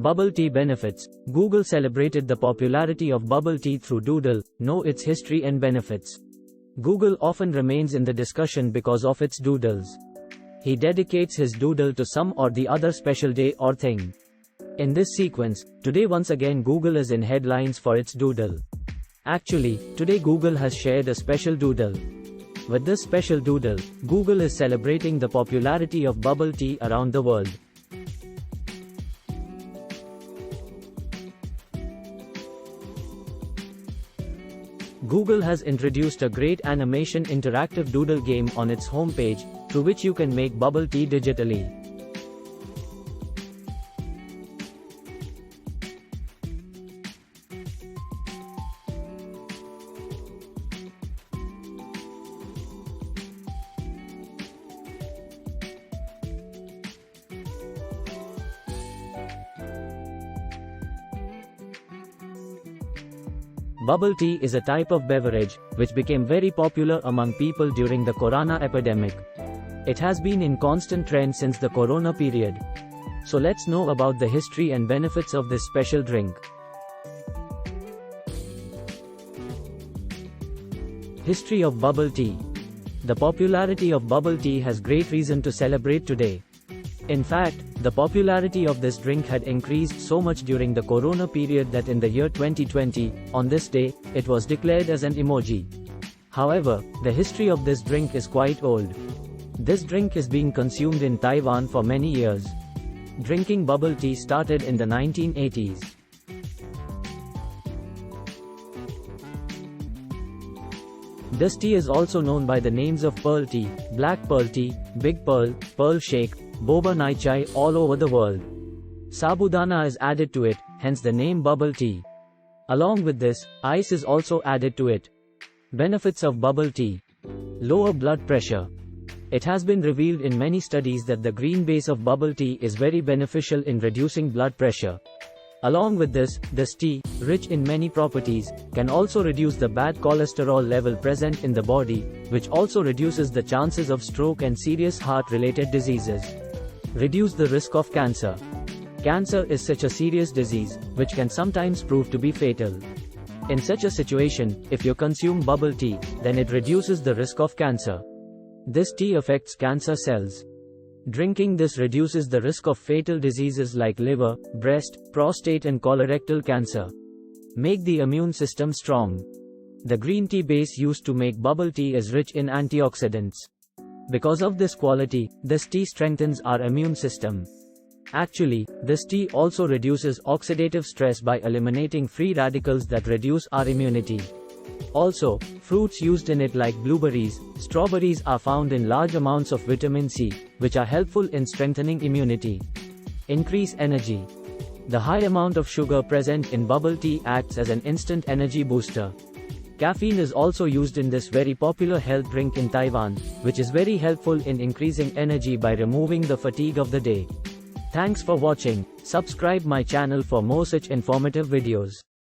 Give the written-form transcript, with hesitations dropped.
Bubble tea benefits. Google celebrated the popularity of bubble tea through Doodle, know its history and benefits. Google often remains in the discussion because of its doodles. He dedicates his doodle to some or the other special day or thing. In this sequence, today once again Google is in headlines for its doodle. Actually, today Google has shared a special doodle. With this special doodle, Google is celebrating the popularity of bubble tea around the world. Google has introduced a great animation interactive doodle game on its homepage, through which you can make bubble tea digitally. Bubble tea is a type of beverage, which became very popular among people during the Korana epidemic. It has been in constant trend since the Corona period. So let's know about the history and benefits of this special drink. History of bubble tea. The popularity of bubble tea has great reason to celebrate today. In fact, the popularity of this drink had increased so much during the Corona period that in the year 2020, on this day, it was declared as an emoji. However, the history of this drink is quite old. This drink is being consumed in Taiwan for many years. Drinking bubble tea started in the 1980s. This tea is also known by the names of pearl tea, black pearl tea, big pearl, pearl shake, boba nai chai all over the world. Sabudana is added to it, hence the name bubble tea. Along with this, ice is also added to it. Benefits of bubble tea. Lower blood pressure. It has been revealed in many studies that the green base of bubble tea is very beneficial in reducing blood pressure. Along with this tea, rich in many properties, can also reduce the bad cholesterol level present in the body, which also reduces the chances of stroke and serious heart-related diseases. Reduce the risk of cancer. Cancer is such a serious disease, which can sometimes prove to be fatal. In such a situation, if you consume bubble tea, then it reduces the risk of cancer. This tea affects cancer cells. Drinking this reduces the risk of fatal diseases like liver, breast, prostate and colorectal cancer. Make the immune system strong. The green tea base used to make bubble tea is rich in antioxidants. Because of this quality, this tea strengthens our immune system. Actually, this tea also reduces oxidative stress by eliminating free radicals that reduce our immunity. Also, fruits used in it like blueberries, strawberries are found in large amounts of vitamin C, which are helpful in strengthening immunity. Increase energy. The high amount of sugar present in bubble tea acts as an instant energy booster. Caffeine is also used in this very popular health drink in Taiwan, which is very helpful in increasing energy by removing the fatigue of the day. Thanks for watching. Subscribe my channel for more such informative videos.